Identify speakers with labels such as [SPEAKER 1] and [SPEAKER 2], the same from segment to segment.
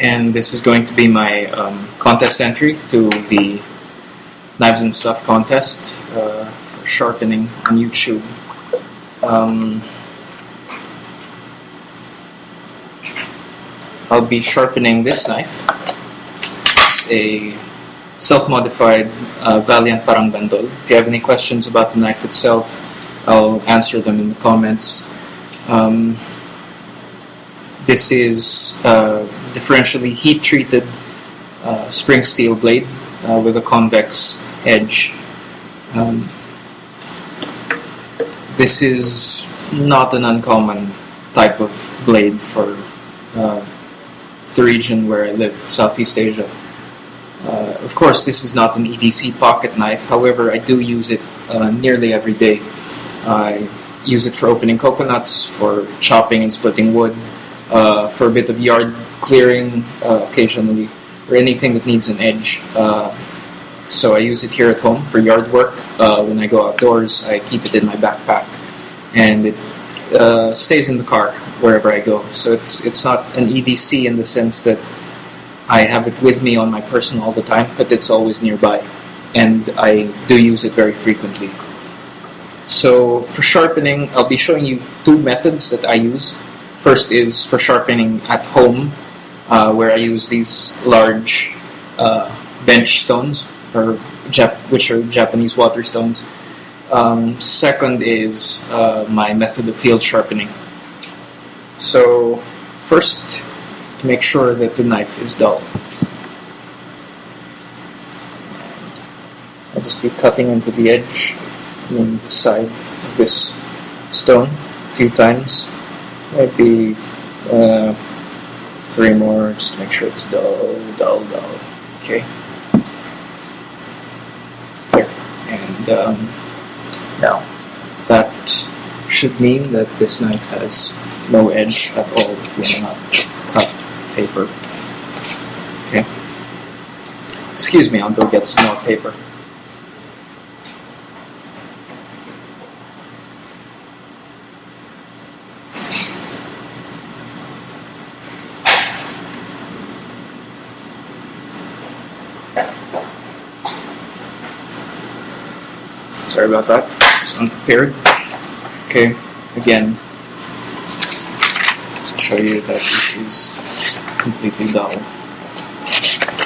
[SPEAKER 1] and this is going to be my contest entry to the Knives and Stuff contest for sharpening on YouTube. I'll be sharpening this knife. It's a self-modified Valiant Parang Bandol. If you have any questions about the knife itself, I'll answer them in the comments. This is differentially heat-treated spring steel blade with a convex edge. This is not an uncommon type of blade for the region where I live, Southeast Asia. Of course, this is not an EDC pocket knife. However, I do use it nearly every day. I use it for opening coconuts, for chopping and splitting wood, for a bit of yard clearing occasionally, or anything that needs an edge. So I use it here at home for yard work. When I go outdoors, I keep it in my backpack, and it stays in the car wherever I go. So it's not an EDC in the sense that I have it with me on my person all the time, but it's always nearby, and I do use it very frequently. So for sharpening, I'll be showing you two methods that I use. First is for sharpening at home, where I use these large bench stones, which are Japanese waterstones. Second is my method of field sharpening. So first, to make sure that the knife is dull, I'll just be cutting into the edge on the side of this stone a few times, maybe 3 more, just to make sure it's dull. Okay. There. And now that should mean that this knife has no edge at all when not cut paper. Okay. Excuse me, I'll go get some more paper. Sorry about that. It's unprepared. Okay, again, to show you that this is completely dull.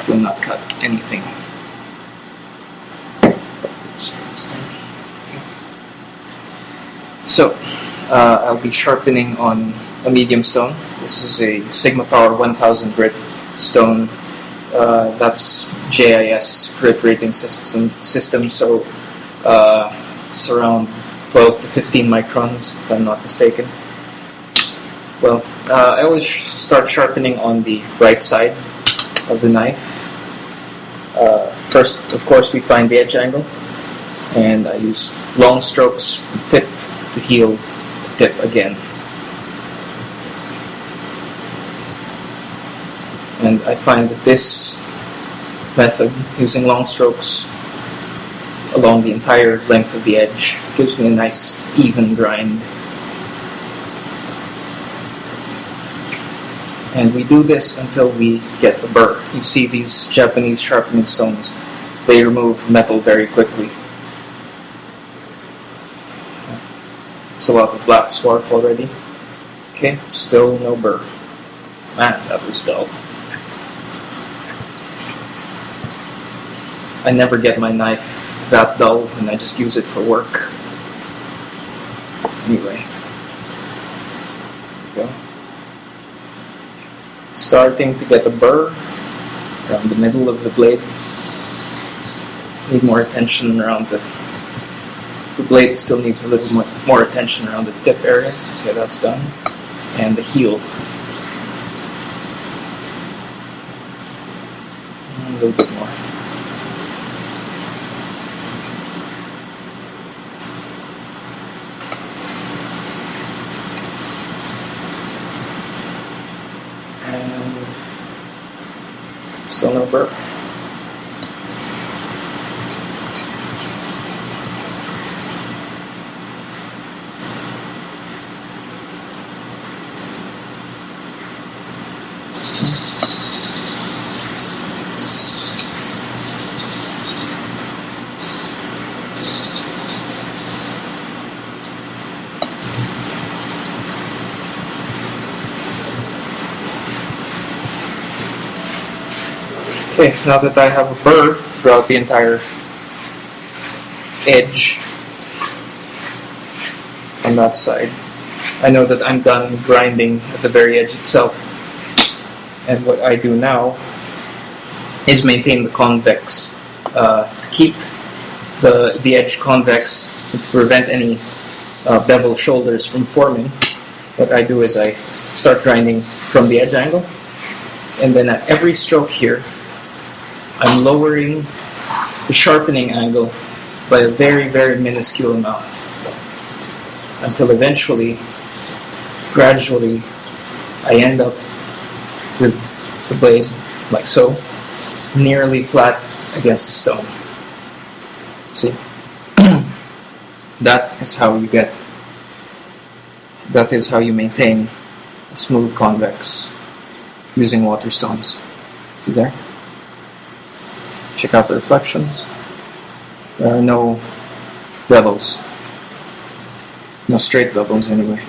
[SPEAKER 1] Will not cut anything. So, I'll be sharpening on a medium stone. This is a Sigma Power 1000 grit stone. That's JIS grit rating system. So it's around 12 to 15 microns, if I'm not mistaken. Well, I always start sharpening on the right side of the knife. First, of course, we find the edge angle, and I use long strokes from tip to heel to tip again. And I find that this method, using long strokes along the entire length of the edge, gives me a nice even grind. And we do this until we get the burr. You see these Japanese sharpening stones, they remove metal very quickly. It's a lot of black swarf already. Okay, still no burr. Man, that was dull. I never get my knife that dull, and I just use it for work. Anyway, there we go. Starting to get a burr around the middle of the blade. Need more attention around the blade. Still needs a little more attention around the tip area. Okay, that's done. And the heel. A little bit more. Still no burr. Okay, now that I have a burr throughout the entire edge on that side, I know that I'm done grinding at the very edge itself. And what I do now is maintain the convex to keep the edge convex and to prevent any bevel shoulders from forming. What I do is I start grinding from the edge angle, and then at every stroke here, I'm lowering the sharpening angle by a very, very minuscule amount until eventually, gradually, I end up with the blade like so, nearly flat against the stone. See? That is how you maintain a smooth convex using waterstones. See there? Check out the reflections. There are no bevels. No straight bevels anyway.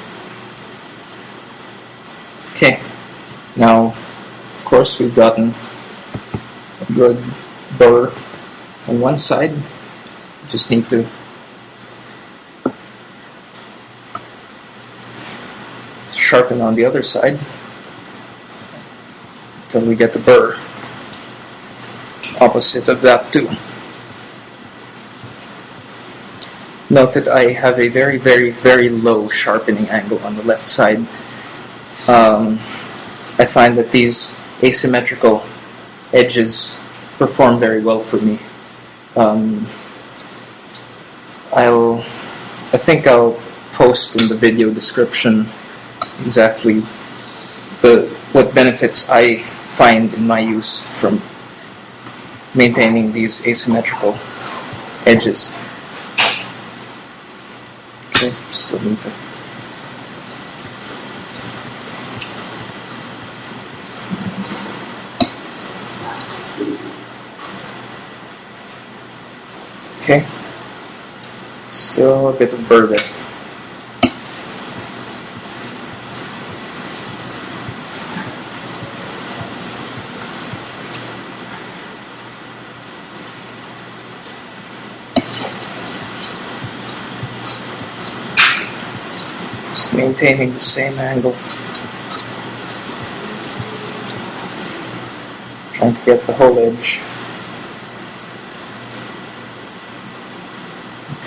[SPEAKER 1] Okay. Now, of course, we've gotten a good burr on one side. Just need to sharpen on the other side until we get the burr opposite of that too. Note that I have a very, very, very low sharpening angle on the left side. I find that these asymmetrical edges perform very well for me. I think I'll post in the video description exactly what benefits I find in my use from maintaining these asymmetrical edges. Okay, still need to. Okay, still a bit of burr there. Maintaining the same angle. Trying to get the whole edge.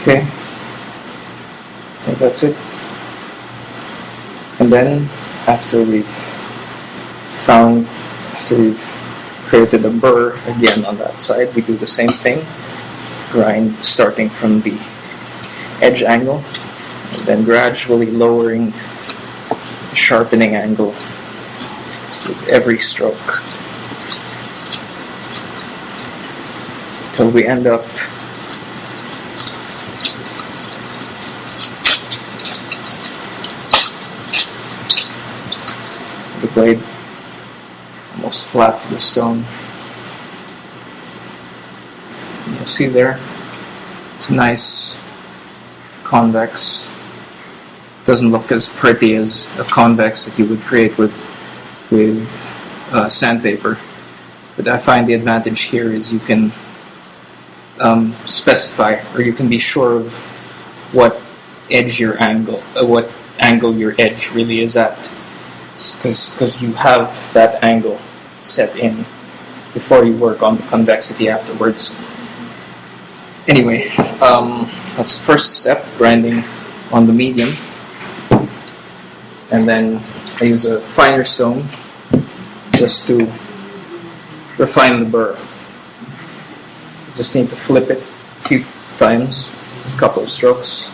[SPEAKER 1] Okay. I think that's it. And then after we've created a burr again on that side, we do the same thing. Grind starting from the edge angle, and then gradually lowering the sharpening angle with every stroke until we end up the blade almost flat to the stone. You'll see there, it's a nice convex. Doesn't look as pretty as a convex that you would create with sandpaper, but I find the advantage here is you can specify, or you can be sure of what angle your edge really is at, because you have that angle set in before you work on the convexity afterwards. Anyway, that's the first step, grinding on the medium. And then I use a finer stone just to refine the burr. Just need to flip it a few times, a couple of strokes,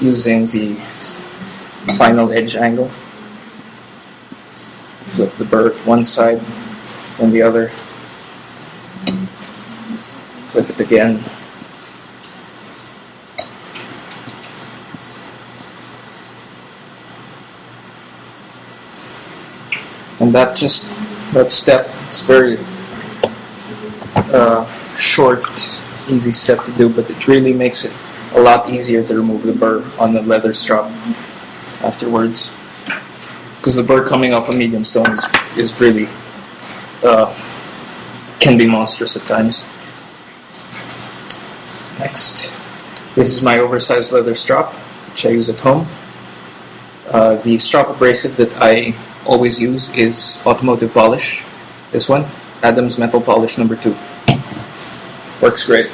[SPEAKER 1] using the final edge angle. Flip the burr one side, then the other. Flip it again. And that step is very short, easy step to do, but it really makes it a lot easier to remove the burr on the leather strap afterwards. Because the burr coming off a medium stone is really can be monstrous at times. Next, this is my oversized leather strop, which I use at home. The strop abrasive that I always use is automotive polish. This one, Adams Metal Polish number 2. Works great.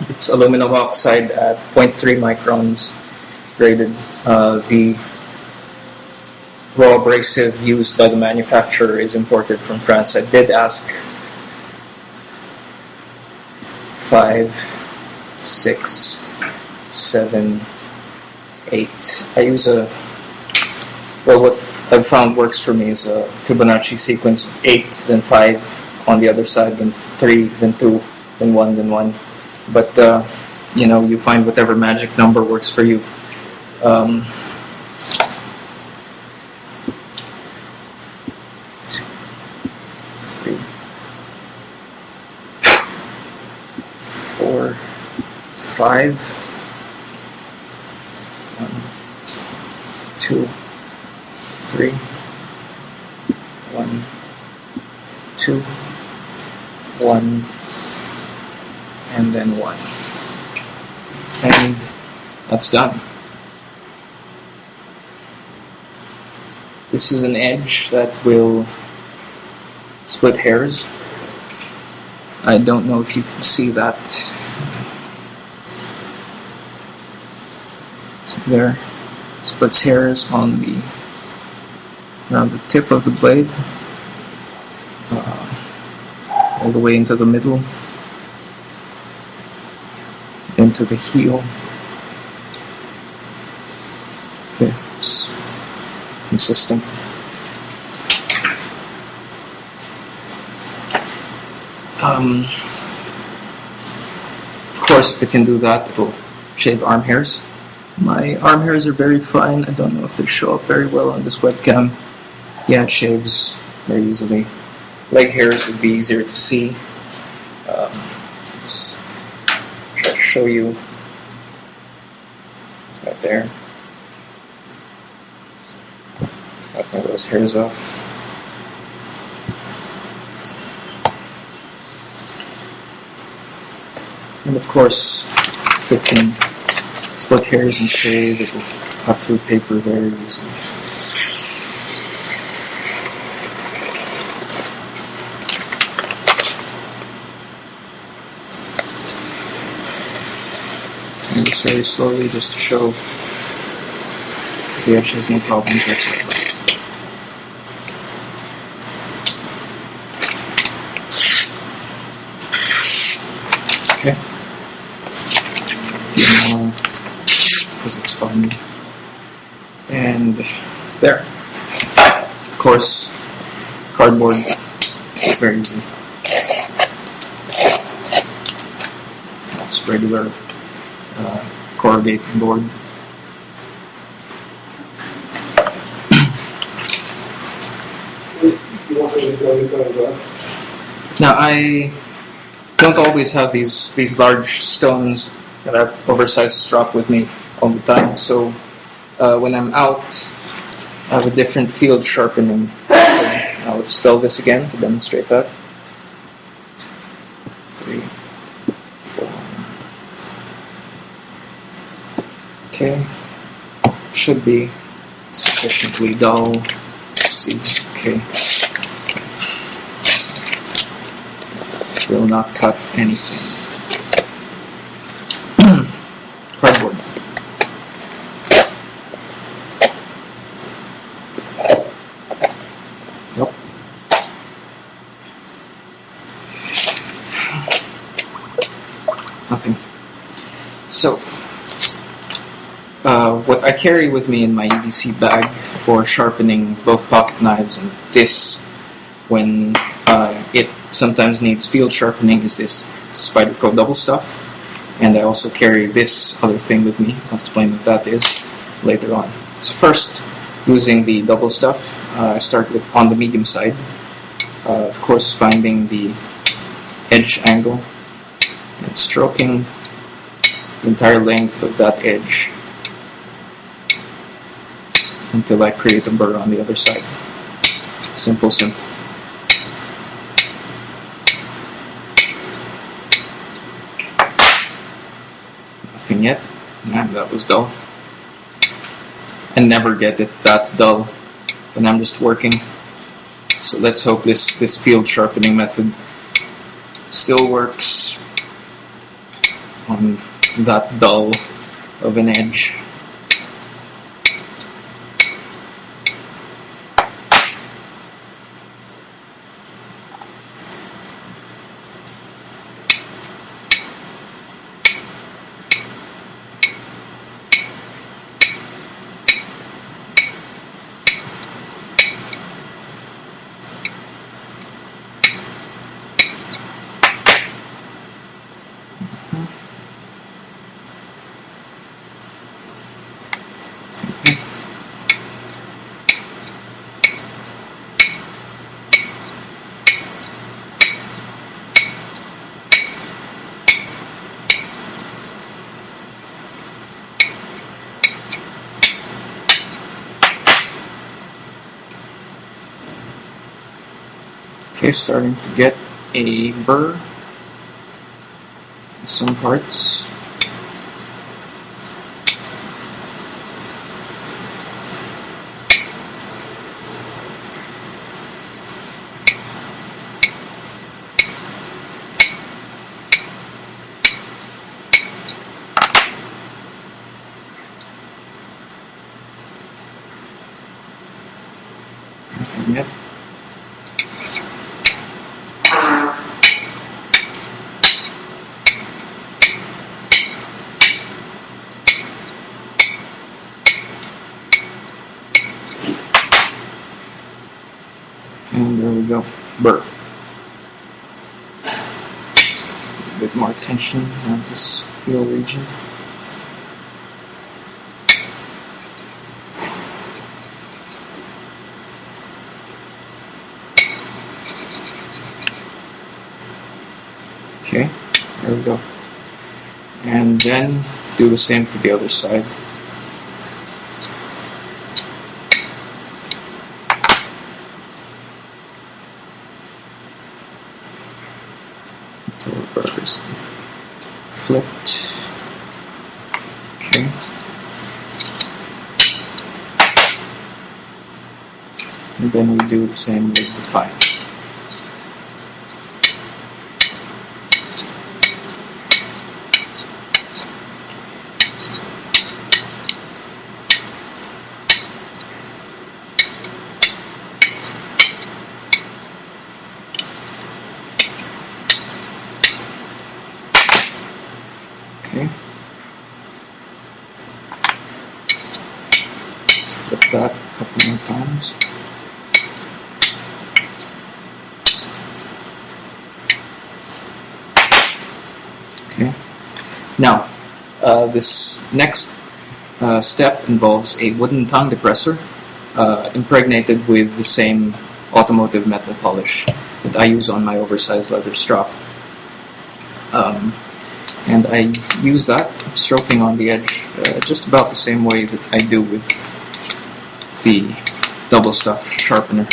[SPEAKER 1] It's aluminum oxide at 0.3 microns graded. The raw abrasive used by the manufacturer is imported from France. I did ask 5, 6, 7, 8. I use what I've found works for me is a Fibonacci sequence of 8, then 5 on the other side, then 3, then 2, then 1, then 1. But, you find whatever magic number works for you. 3, 4, 5, 1, 2, 3, 1, 2, 1, and then 1. And that's done. This is an edge that will split hairs. I don't know if you can see that. So there, splits hairs around the tip of the blade, all the way into the middle, into the heel. Okay, it's consistent. Of course, if it can do that, it'll shave arm hairs. My arm hairs are very fine. I don't know if they show up very well on this webcam. Yeah, it shaves very easily. Leg hairs would be easier to see. Let's try to show you right there. Got one of those hairs off. And of course, if it can split hairs and shave, it will cut through paper very easily. And this very slowly just to show the edge has no problems whatsoever. Okay. Because it's fun. And there. Of course, cardboard, very easy. That's regular corrugated board. Now I don't always have these large stones that are oversized strop with me all the time. So when I'm out, I have a different field sharpening. I'll distill this again to demonstrate that. 3, 4. Okay, should be sufficiently dull. Let's see. Okay. Will not cut anything. Cardboard. Nope. Nothing. So, what I carry with me in my EDC bag for sharpening both pocket knives and this when it sometimes needs field sharpening is this. It's a Spyderco double stuff, and I also carry this other thing with me. I'll explain what that is later on. So first, using the double stuff, I start with on the medium side. Of course, finding the edge angle and stroking the entire length of that edge until I create a burr on the other side. Simple, simple. nothing yet. Man, that was dull. I never get it that dull when I'm just working. So let's hope this field sharpening method still works on that dull of an edge. Okay, starting to get a burr in some parts. Nothing yet. And there we go, burr. A bit more tension on this heel region. Okay, there we go. And then do the same for the other side. Until the burr is flipped. Okay. And then we do the same with the fine. Okay. Flip that a couple more times. Okay. Now, this next step involves a wooden tongue depressor impregnated with the same automotive metal polish that I use on my oversized leather strop. And I use that, stroking on the edge, just about the same way that I do with the double stuff sharpener.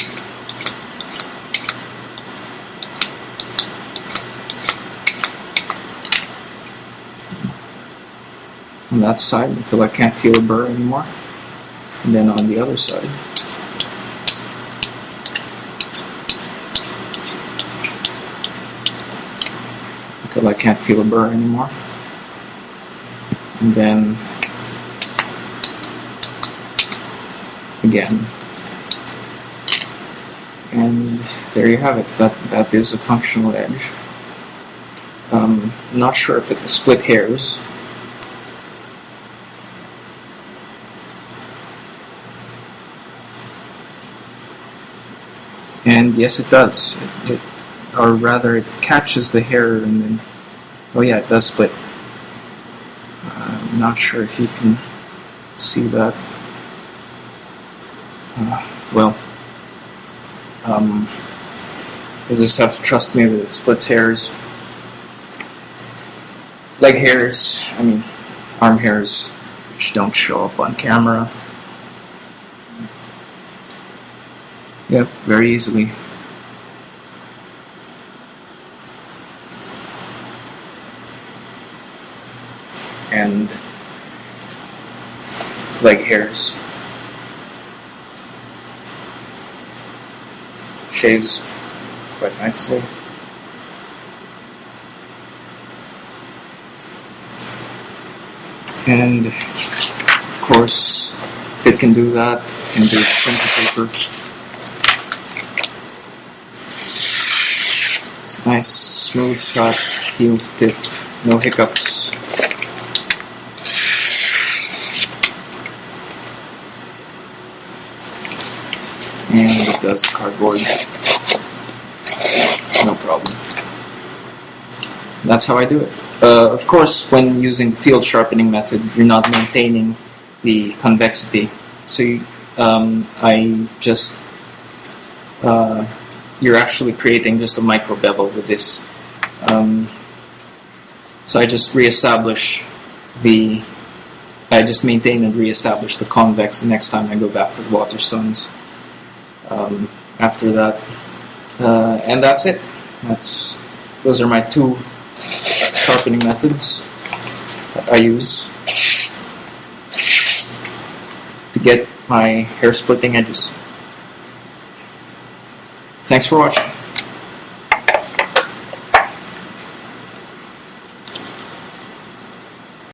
[SPEAKER 1] On that side until I can't feel a burr anymore, and then on the other side. Until I can't feel a burr anymore. And then again. And there you have it. That is a functional edge. Not sure if it will split hairs. And yes, it does. Or rather, it catches the hair and then, oh yeah, it does split. I'm not sure if you can see that. You just have to trust me that it splits hairs. Leg hairs, arm hairs, which don't show up on camera. Yep, very easily. And leg hairs. Shaves quite nicely. And of course, if it can do that, it can do sandpaper. It's a nice, smooth cut, heel to tip, no hiccups. And it does cardboard, no problem. That's how I do it. Of course, when using the field sharpening method, you're not maintaining the convexity. So you're actually creating just a micro bevel with this. So I just maintain and reestablish the convex the next time I go back to the waterstones. After that, and that's it. Those are my two sharpening methods that I use to get my hair splitting edges. Thanks for watching.